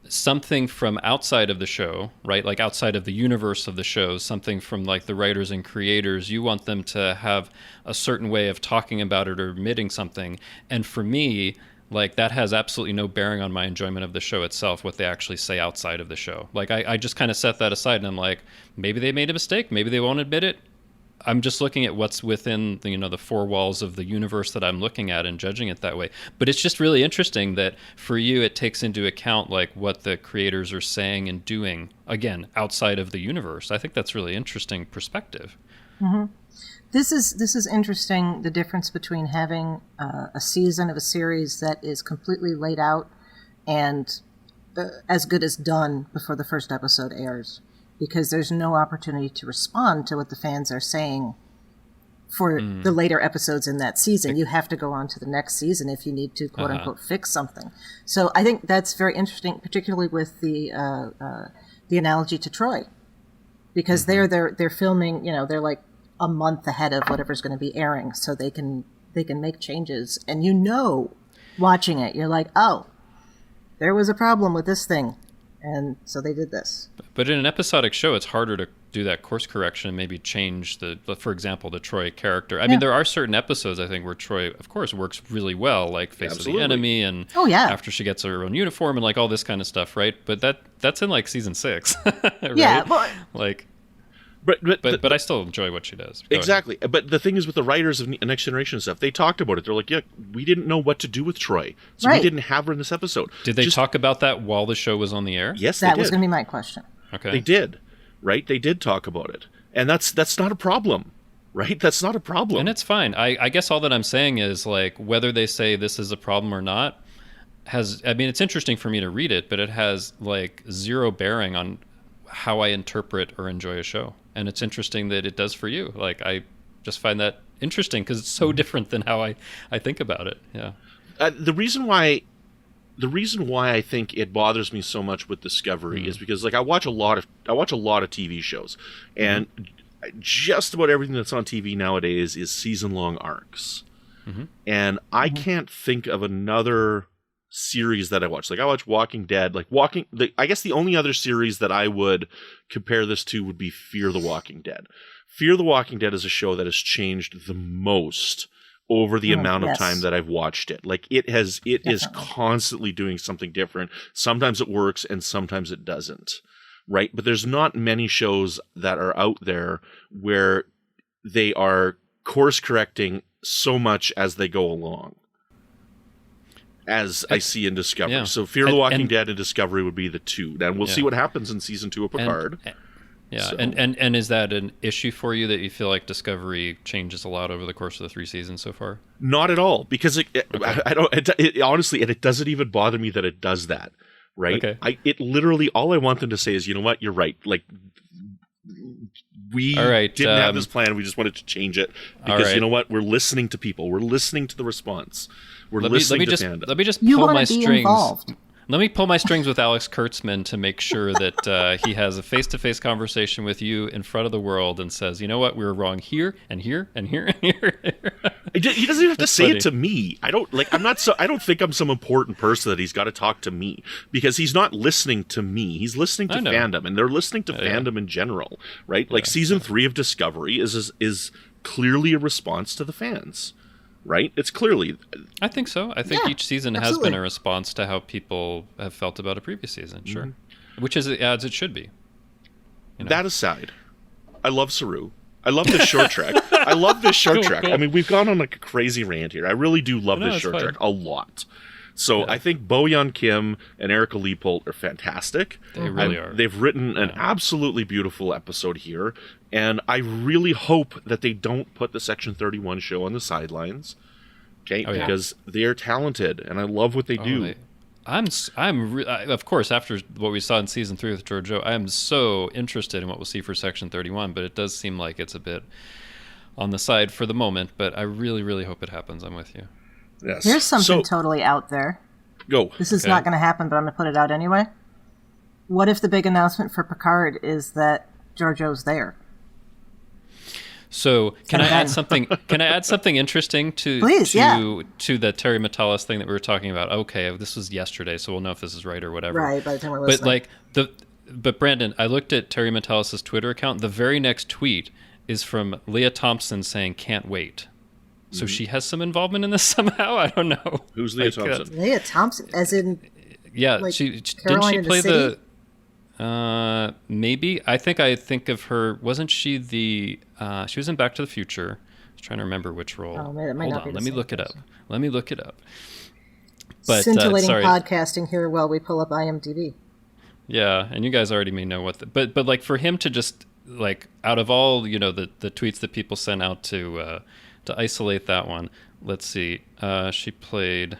D: something from outside of the show, right? Like outside of the universe of the show, something from like the writers and creators, you want them to have a certain way of talking about it or admitting something. And for me, like that has absolutely no bearing on my enjoyment of the show itself, what they actually say outside of the show. Like I just kind of set that aside, and I'm like, maybe they made a mistake. Maybe they won't admit it. I'm just looking at what's within the four walls of the universe that I'm looking at and judging it that way. But it's just really interesting that for you, it takes into account like what the creators are saying and doing, again, outside of the universe. I think that's really interesting perspective.
E: Mm-hmm. This is interesting, the difference between having a season of a series that is completely laid out and as good as done before the first episode airs, because there's no opportunity to respond to what the fans are saying for the later episodes in that season. You have to go on to the next season if you need to, quote unquote, fix something. So I think that's very interesting, particularly with the analogy to Troy, because they're filming, they're like a month ahead of whatever's going to be airing, so they can make changes. And watching it, you're like, oh, there was a problem with this thing, and so they did this.
D: But in an episodic show, it's harder to do that course correction and maybe change for example, the Troy character. I mean, there are certain episodes, I think, where Troy, of course, works really well, like Face of the Enemy and after she gets her own uniform and like all this kind of stuff, right? But that's in like season 6, right?
E: Yeah, well,
D: like... But I still enjoy what she does.
C: Exactly. But the thing is, with the writers of Next Generation stuff, they talked about it. They're like, yeah, we didn't know what to do with Troy, so we didn't have her in this episode.
D: Did they talk about that while the show was on the air?
C: Yes, they did.
E: That was going to be my question.
D: Okay.
C: They did, right? They did talk about it. And that's not a problem, right? That's not a problem.
D: And it's fine. I guess all that I'm saying is, like, whether they say this is a problem or not, it's interesting for me to read it, but it has, like, zero bearing on how I interpret or enjoy a show. And it's interesting that it does for you. Like, I just find that interesting because it's so different than how I think about it. Yeah. The reason why
C: I think it bothers me so much with Discovery is because, like, I watch a lot of TV shows, and just about everything that's on TV nowadays is season-long arcs. And I can't think of another series that I watch. Like, I watch Walking Dead. I guess the only other series that I would compare this to would be Fear the Walking Dead. Fear the Walking Dead is a show that has changed the most over the amount of time that I've watched it. Like, it is constantly doing something different. Sometimes it works and sometimes it doesn't. Right? But there's not many shows that are out there where they are course correcting so much as they go along, as I see in Discovery.
D: Yeah.
C: So Fear the Walking Dead and Discovery would be the two. And we'll see what happens in season 2 of Picard.
D: And is that an issue for you, that you feel like Discovery changes a lot over the course of the 3 seasons so far?
C: Not at all, because honestly, and it doesn't even bother me that it does that, right?
D: Okay.
C: It literally, all I want them to say is, you know what, you're right. Like, we didn't have this plan. We just wanted to change it because, you know what, we're listening to people. We're listening to the response. Let me just
D: pull my strings. Involved. Let me pull my strings with Alex Kurtzman to make sure that he has a face-to-face conversation with you in front of the world and says, you know what, we were wrong here and here and here and here.
C: He doesn't even have to say it to me. I don't think I'm some important person that he's got to talk to me, because he's not listening to me. He's listening to fandom, and they're listening to fandom in general, right? Like, season 3 of Discovery is clearly a response to the fans. Right? It's clearly...
D: I think so. I think each season has been a response to how people have felt about a previous season. Sure. Which is as it should be.
C: That aside, I love Saru. I love this short trek. I love this short trek. I mean, we've gone on like a crazy rant here. I really do love this short trek a lot. So I think Bo-Yeon Kim and Erica Leopold are fantastic.
D: They really are.
C: They've written an absolutely beautiful episode here. And I really hope that they don't put the Section 31 show on the sidelines. Okay? Because they are talented, and I love what they do.
D: of course, after what we saw in season 3 with Giorgio, I am so interested in what we'll see for Section 31, but it does seem like it's a bit on the side for the moment, but I really, really hope it happens. I'm with you.
C: Yes.
E: Here's something totally out there.
C: Go.
E: This is not going to happen, but I'm going to put it out anyway. What if the big announcement for Picard is that Giorgio's there?
D: So can I add something? Can I add something interesting to the Terry Matalas thing that we were talking about? Okay, this was yesterday, so we'll know if this is right or whatever.
E: Right, by the time we're listening.
D: But Brandon, I looked at Terry Matalas' Twitter account. The very next tweet is from Leah Thompson saying "Can't wait." So she has some involvement in this somehow. I don't know.
C: Who's Leah Thompson?
E: Leah Thompson, as in
D: she
E: Caroline
D: didn't she play
E: the
D: maybe I think of her. Wasn't she the? She was in Back to the Future. I was trying to remember which role.
E: Oh, man, it might not be
D: let me look it up. Let me look it up. But
E: scintillating podcasting here while we pull up IMDb.
D: Yeah, and you guys already may know what. But like for him to just like out of all the tweets that people sent out to isolate that one. Let's see. She played.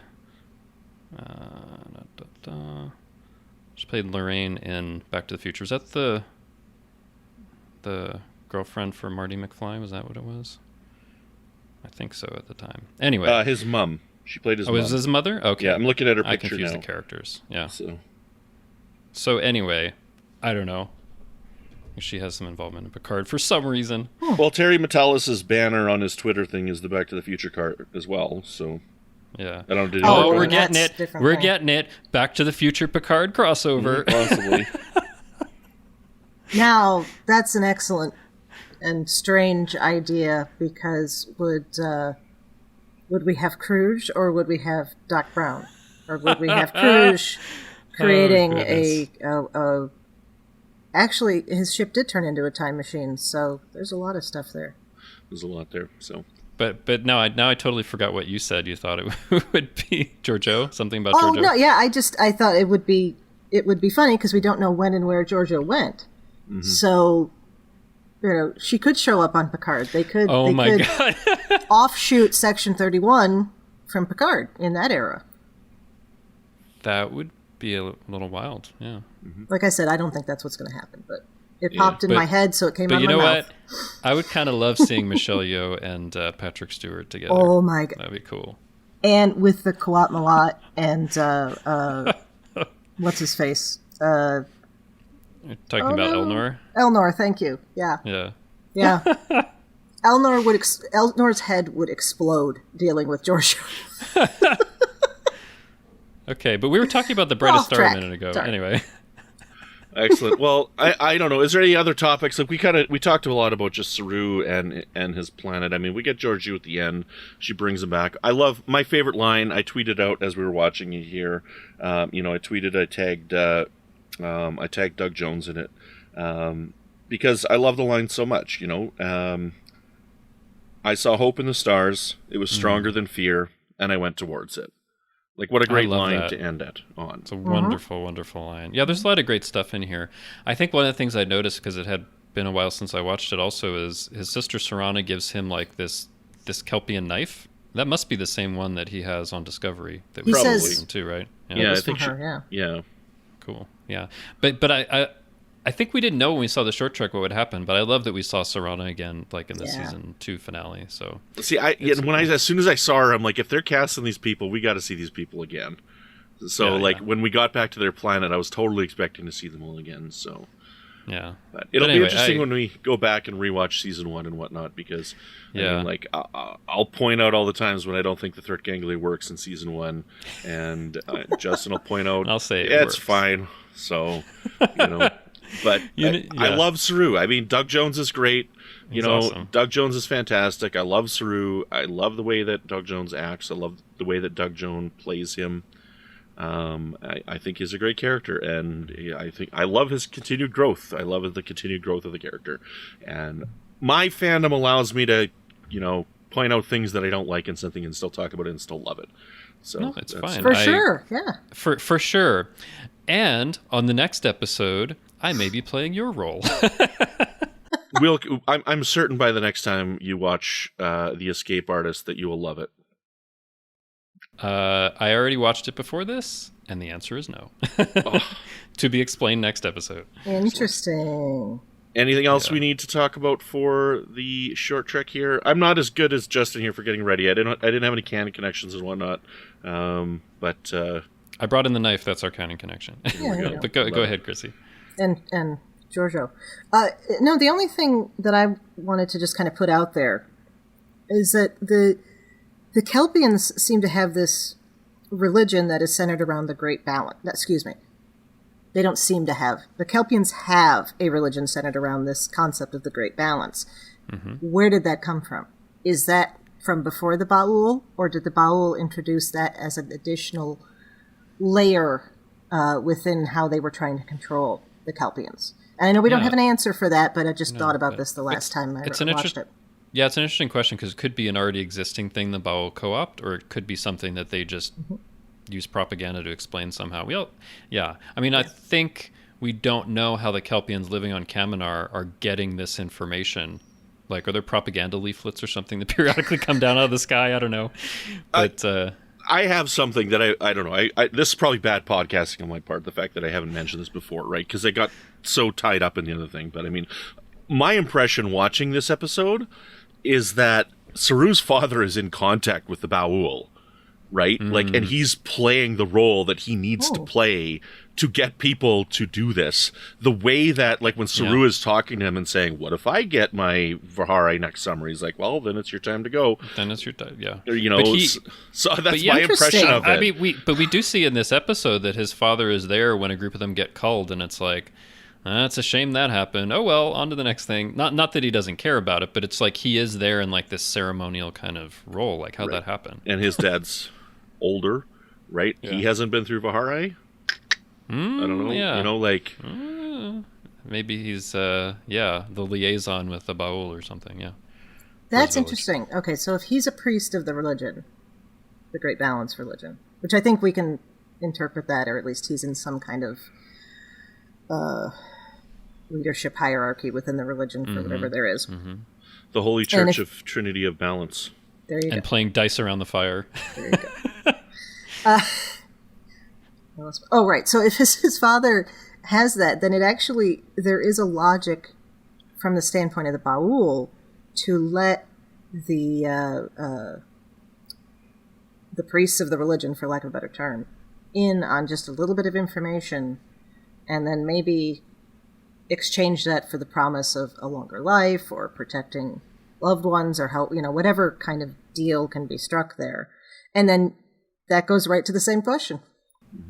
D: She played Lorraine in Back to the Future. Was that the girlfriend for Marty McFly? Was that what it was? I think so at the time. Anyway,
C: his mom. She played his mom.
D: Oh, is his mother? Okay.
C: Yeah, I'm looking at her picture now.
D: I confuse the characters. Yeah.
C: So
D: anyway, I don't know. She has some involvement in Picard for some reason.
C: Well, Terry Matalas' banner on his Twitter thing is the Back to the Future card as well, so...
D: Yeah.
C: I don't do
D: we're getting it. We're getting it. Back to the Future Picard crossover.
C: Possibly.
E: Now, that's an excellent and strange idea, because would we have Cruise or would we have Doc Brown? Or would we have Cruise creating a actually, his ship did turn into a time machine, so there's a lot of stuff there.
C: There's a lot there, so...
D: But now I totally forgot what you said. You thought it would be Giorgio, something about Giorgio.
E: Oh no, yeah, I thought it would be funny because we don't know when and where Giorgio went. Mm-hmm. So, she could show up on Picard. They could. Oh my god! offshoot Section 31 from Picard in that era.
D: That would be a little wild. Yeah.
E: Mm-hmm. Like I said, I don't think that's what's going to happen, but. It popped in my head, so it came out of my mouth.
D: But you know what? I would kind of love seeing Michelle Yeoh and Patrick Stewart together.
E: Oh, my God.
D: That'd be cool.
E: And with the Coat Malat and, what's his face?
D: You're talking about Elnor?
E: Elnor, thank you. Yeah.
D: Yeah.
E: Yeah. Elnor's head would explode dealing with Giorgio.
D: Okay, but we were talking about the Brightest Star a minute ago. Sorry. Anyway.
C: Excellent. Well, I don't know. Is there any other topics? Like we talked a lot about just Saru and his planet. I mean, we get Giorgio at the end. She brings him back. I love my favorite line. I tweeted out as we were watching it here. I tagged Doug Jones in it because I love the line so much. I saw hope in the stars. It was stronger than fear, and I went towards it. Like, what a great line to end it on.
D: It's a wonderful, wonderful line. Yeah, there's a lot of great stuff in here. I think one of the things I noticed, because it had been a while since I watched it also, is his sister Sarana gives him, like, this Kelpian knife. That must be the same one that he has on Discovery. That
E: he says...
D: too, right?
C: Yeah, I think
D: yeah. Cool, yeah. But I think we didn't know when we saw the short trek what would happen, but I love that we saw Sarana again, like in the season 2 finale. So
C: see, as soon as I saw her, I'm like, if they're casting these people, we got to see these people again. So when we got back to their planet, I was totally expecting to see them all again. So
D: yeah,
C: but it'll be interesting when we go back and rewatch season 1 and whatnot, because I'll point out all the times when I don't think the threat ganglia works in season 1, and Justin will point out,
D: I'll say
C: it's fine. So But I love Saru. I mean, Doug Jones is great. Awesome. Doug Jones is fantastic. I love Saru. I love the way that Doug Jones acts. I love the way that Doug Jones plays him. I think he's a great character, and I love his continued growth. I love the continued growth of the character, and my fandom allows me to, point out things that I don't like in something and still talk about it and still love it. So
D: no, it's fine
E: for sure. Yeah,
D: for sure. And on the next episode, I may be playing your role.
C: I'm certain by the next time you watch The Escape Artist that you will love it.
D: I already watched it before this, and the answer is no. To be explained next episode.
E: Interesting.
C: Anything else we need to talk about for the short trek here? I'm not as good as Justin here for getting ready. I didn't have any canon connections and whatnot. But
D: I brought in the knife. That's our canon connection. But go ahead, Chrissy.
E: And Giorgio. No, the only thing that I wanted to just kind of put out there is that the Kelpians seem to have this religion that is centered around the Great Balance. Excuse me. They don't seem to have. The Kelpians have a religion centered around this concept of the Great Balance. Mm-hmm. Where did that come from? Is that from before the Baul, or did the Baul introduce that as an additional layer within how they were trying to control the Kelpians? And I know we don't have an answer for that, but I just thought about this the last time I watched it.
D: Yeah, it's an interesting question because it could be an already existing thing the Baul co-opt, or it could be something that they just use propaganda to explain somehow. I think we don't know how the Kelpians living on Kaminar are getting this information. Like, are there propaganda leaflets or something that periodically come down out of the sky? I don't know. But
C: I have something that I don't know. This is probably bad podcasting on my part, the fact that I haven't mentioned this before, right? Because I got so tied up in the other thing. But I mean, my impression watching this episode is that Saru's father is in contact with the Baul, right? Like, and he's playing the role that he needs to play to get people to do this. The way that, like, when Saru is talking to him and saying, what if I get my Vahari next summer? He's like, well, then it's your time to go.
D: Then it's your time, yeah.
C: You know, so that's my impression of it.
D: I mean, we do see in this episode that his father is there when a group of them get culled, and it's like, it's a shame that happened. Oh, well, on to the next thing. Not that he doesn't care about it, but it's like he is there in, like, this ceremonial kind of role. Like, how'd that happen?
C: And his dad's older, right? Yeah. He hasn't been through Vahari. I don't know. Yeah. You know, like
D: maybe he's the liaison with the Baul or something. Yeah,
E: that's interesting. Okay, so if he's a priest of the religion, the Great Balance religion, which I think we can interpret that, or at least he's in some kind of leadership hierarchy within the religion for whatever there is. Mm-hmm.
C: The Holy Church of Trinity of Balance.
E: There you go.
D: And playing dice around the fire.
E: There you go. Oh, right. So if his father has that, then there is a logic from the standpoint of the Baul to let the priests of the religion, for lack of a better term, in on just a little bit of information, and then maybe exchange that for the promise of a longer life or protecting loved ones or help, whatever kind of deal can be struck there. And then that goes right to the same question.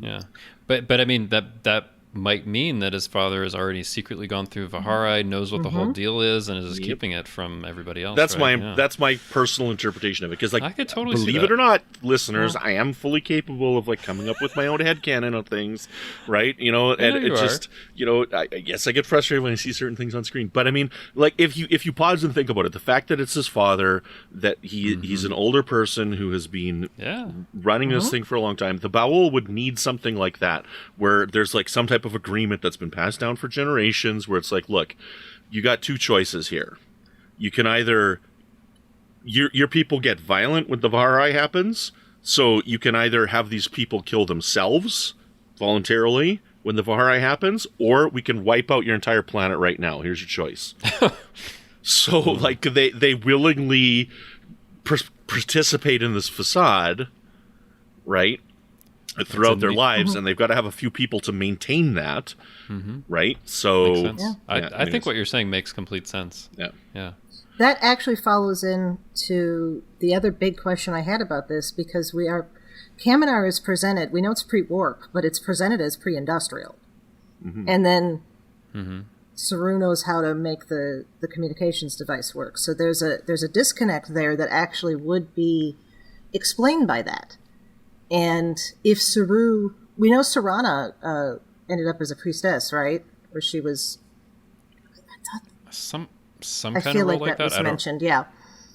D: Yeah, but I mean that might mean that his father has already secretly gone through Vahari, knows what the whole deal is, and is just keeping it from everybody else.
C: That's that's my personal interpretation of it. Because, like,
D: I could totally
C: believe it or not, listeners, I am fully capable of, like, coming up with my own headcanon of things, right? And it's just, I guess I get frustrated when I see certain things on screen. But I mean, like, if you pause and think about it, the fact that it's his father, that he's an older person who has been running this thing for a long time, the Baul would need something like that, where there's, like, some type of agreement that's been passed down for generations, where it's like, look, you got two choices here. You can either your people get violent when the Vahari happens, so you can either have these people kill themselves voluntarily when the Vahari happens, or we can wipe out your entire planet right now. Here's your choice. So, like, they willingly participate in this facade, right, throughout their lives, and they've got to have a few people to maintain that, right? So,
D: makes sense. I think what you're saying makes complete sense. Yeah.
E: That actually follows into the other big question I had about this, because Kaminar is presented, we know it's pre-warp, but it's presented as pre-industrial. And then Saru knows how to make the communications device work. So there's a disconnect there that actually would be explained by that. And if Saru, we know Sarana ended up as a priestess, right? Or she was
D: some
E: I
D: kind
E: feel
D: of role
E: like that was
D: I
E: mentioned, yeah.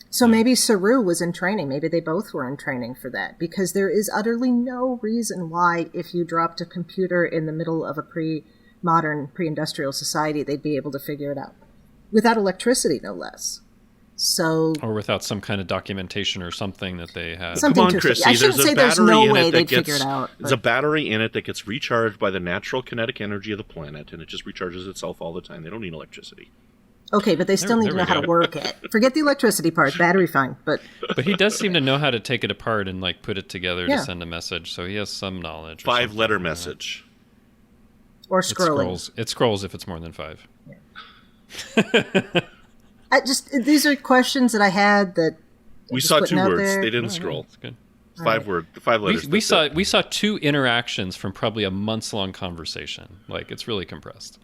E: So maybe Saru was in training. Maybe they both were in training for that, because there is utterly no reason why, if you dropped a computer in the middle of a pre-modern, pre-industrial society, they'd be able to figure it out. Without electricity, no less. So,
D: or without some kind of documentation or something that they had.
C: Come on, Chrissie.
E: I shouldn't say there's no way they'd figure it out.
C: There's a battery in it that gets recharged by the natural kinetic energy of the planet, and it just recharges itself all the time. They don't need electricity.
E: Okay, but they still need to know how to work it. Forget the electricity part. Battery, fine. But
D: he does seem to know how to take it apart and like put it together to send a message. So he has some knowledge.
C: 5-letter message.
E: Or scrolling.
D: It scrolls if it's more than 5.
E: Yeah. These are questions that I had that
C: we saw 2 words. They didn't scroll.
D: It's good.
C: 5 letters.
D: We saw 2 interactions from probably a months-long conversation. Like, it's really compressed.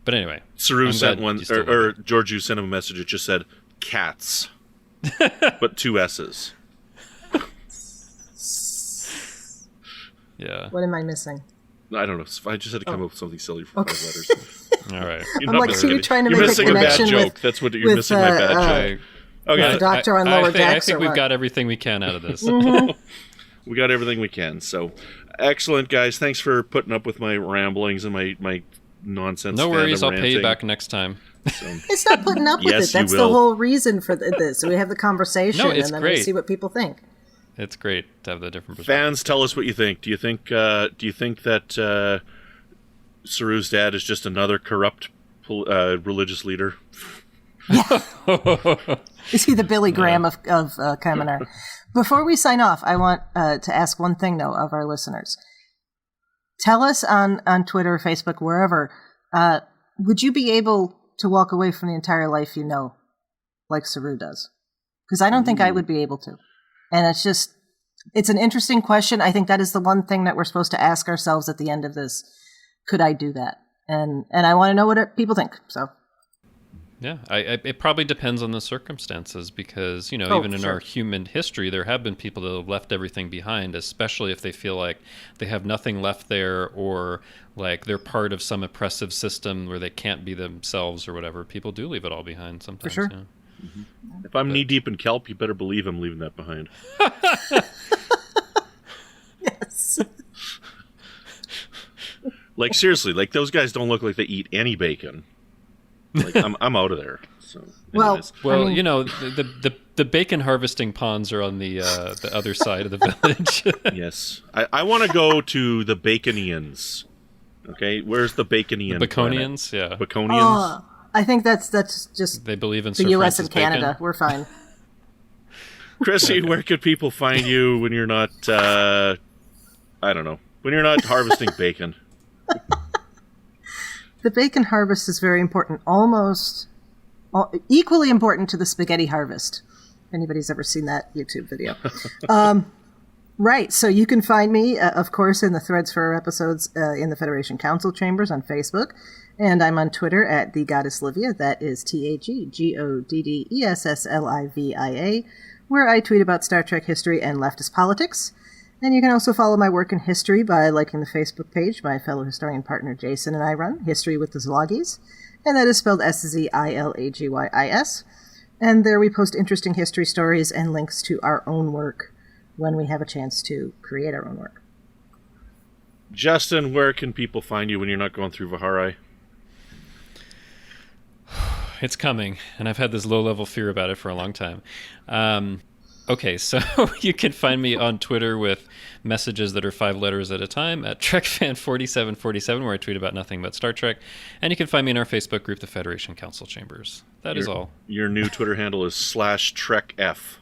D: But anyway,
C: Saru sent one, or George, you sent him a message. It just said cats, but 2 S's.
D: Yeah.
E: What am I missing?
C: I don't know. I just had to come up with something silly for 5 letters.
D: All right.
E: I'm like, so you're trying to make a connection
C: joke. That's what you're missing. My bad joke.
E: Okay. The doctor on lower decks.
D: I think we've got everything we can out of this.
C: We got everything we can. So, excellent, guys. Thanks for putting up with my ramblings and my nonsense.
D: No worries. I'll
C: ranting.
D: pay you back next time.
C: So.
E: It's not putting up with it. That's the whole reason for this. We have the conversation,
D: and
E: then
D: great.
E: we see what people think.
D: It's great to have the different perspective.
C: Fans, tell us what you think. Do you think that Saru's dad is just another corrupt religious leader?
E: Yeah. Is he the Billy Graham of Kamenar? Before we sign off, I want to ask one thing, though, of our listeners. Tell us on Twitter, Facebook, wherever, would you be able to walk away from the entire life you know, like Saru does? Because I don't think I would be able to. And it's an interesting question. I think that is the one thing that we're supposed to ask ourselves at the end of this. Could I do that? And I want to know what people think. So,
D: yeah, it probably depends on the circumstances because, even in our human history, there have been people that have left everything behind, especially if they feel like they have nothing left there or like they're part of some oppressive system where they can't be themselves or whatever. People do leave it all behind sometimes.
E: For sure.
D: Yeah.
C: Mm-hmm. If I'm knee-deep in kelp, you better believe I'm leaving that behind.
E: Yes.
C: Like, seriously, like, those guys don't look like they eat any bacon. Like, I'm out of there. So,
E: well,
D: the bacon harvesting ponds are on the other side of the village.
C: Yes. I want to go to the Baconians. Okay? Where's the Baconian?
D: The Baconians? Planet? Yeah.
C: Baconians?
E: I think that's just
D: they believe in
E: the
D: Sir
E: U.S.
D: Francis
E: and Canada.
D: Bacon.
E: We're fine.
C: Chrissie, where could people find you when you're not, I don't know, when you're not harvesting bacon?
E: The bacon harvest is very important, almost equally important to the spaghetti harvest. If anybody's ever seen that YouTube video. Right, so you can find me, of course, in the threads for our episodes in the Federation Council Chambers on Facebook. And I'm on Twitter at The Goddess Livia, that is TheGoddessLivia, where I tweet about Star Trek history and leftist politics. And you can also follow my work in history by liking the Facebook page my fellow historian partner Jason and I run, History with the Szilagys, and that is spelled Szilagys. And there we post interesting history stories and links to our own work when we have a chance to create our own work.
C: Justin, where can people find you when you're not going through Vaharai?
D: It's coming, and I've had this low-level fear about it for a long time. Okay, so you can find me on Twitter with messages that are 5 letters at a time at TrekFan4747, where I tweet about nothing but Star Trek. And you can find me in our Facebook group, the Federation Council Chambers. That is all. Your new Twitter handle is /TrekF.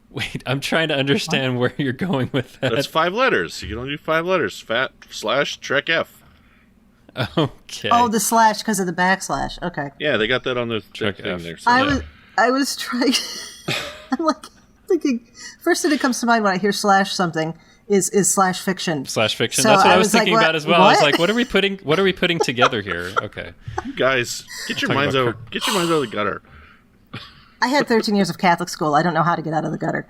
D: Wait, I'm trying to understand where you're going with that. That's 5 letters. You can only do 5 letters. /TrekF. Okay. Oh, the slash because of the backslash. Okay. Yeah, they got that on the thing there. So I was trying. I'm like thinking. First thing that comes to mind when I hear slash something is slash fiction. Slash fiction. So that's what I was thinking about as well. What? I was like, what are we putting together here? Okay. You guys, get your minds out. Get your minds out of the gutter. I had 13 years of Catholic school. I don't know how to get out of the gutter.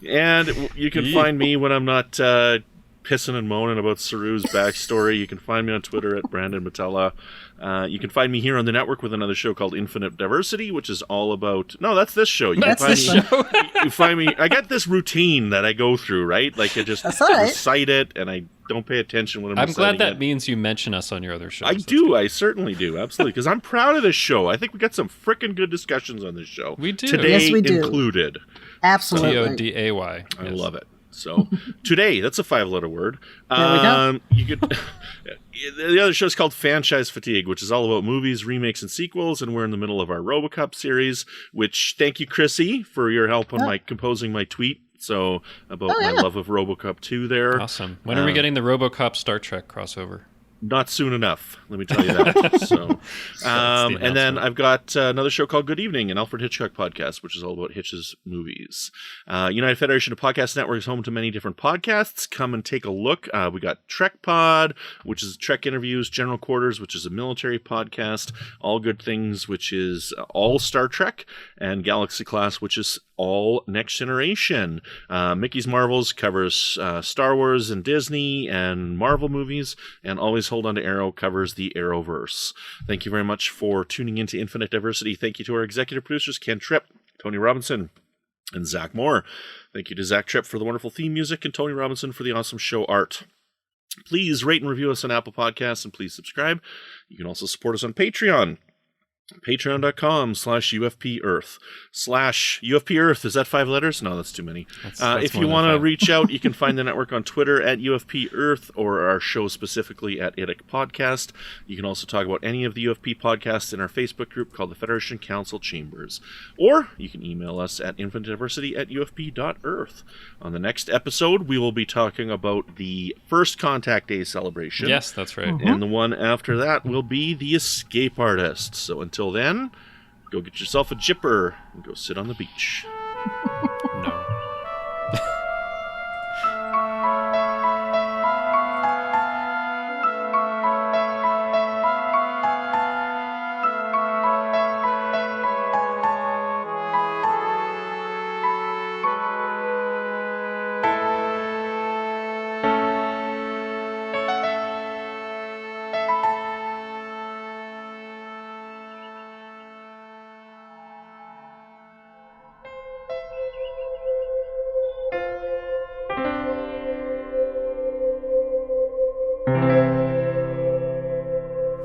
D: And you can find me when I'm not pissing and moaning about Saru's backstory. You can find me on Twitter at Brandon Matella. You can find me here on the network with another show called Infinite Diversity, which is all about... No, that's this show. That's this show. You find me... I got this routine that I go through, right? Like, I just recite it, and I
C: don't pay attention when
D: I'm glad that means you mention us on your other shows.
C: I do. I certainly do. Absolutely. Because I'm proud of this show. I think we got some freaking good discussions on this show.
D: We do.
C: Today
E: yes, we do.
C: included.
E: Absolutely.
D: Today.
C: I love it. So today, that's a 5-letter word.
E: There we go.
C: You could. The other show is called Franchise Fatigue, which is all about movies, remakes, and sequels. And we're in the middle of our RoboCop series. Which thank you, Chrissie, for your help on composing my tweet. So about my love of RoboCop 2 there.
D: Awesome. When are we getting the RoboCop Star Trek crossover?
C: Not soon enough, let me tell you that. So, and then I've got another show called Good Evening, an Alfred Hitchcock podcast, which is all about Hitch's movies. United Federation of Podcast Network is home to many different podcasts. Come and take a look. We got Trek Pod, which is Trek interviews, General Quarters, which is a military podcast, All Good Things, which is all Star Trek, and Galaxy Class, which is all Next Generation. Mickey's Marvels covers Star Wars and Disney and Marvel movies, and Always Hold On to Arrow covers the Arrowverse. Thank you very much for tuning into Infinite Diversity. Thank you to our executive producers, Ken Tripp, Tony Robinson, and Zach Moore. Thank you to Zach Tripp for the wonderful theme music and Tony Robinson for the awesome show art. Please rate and review us on Apple Podcasts, and please subscribe. You can also support us on Patreon. Patreon.com/UFPEarth /UFPEarth. Is that 5 letters? No, that's too many. That's if you want to reach out, you can find the network on Twitter at UFPEarth or our show specifically at IDIC Podcast. You can also talk about any of the UFP podcasts in our Facebook group called the Federation Council Chambers. Or you can email us at infinitediversity@UFP.earth. On the next episode, we will be talking about the First Contact Day celebration.
D: Yes, that's right.
C: And the one after that will be the Escape Artist. So until then, go get yourself a jipper and go sit on the beach.
D: No.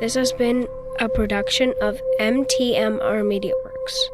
A: This has been a production of MTMR Media Works.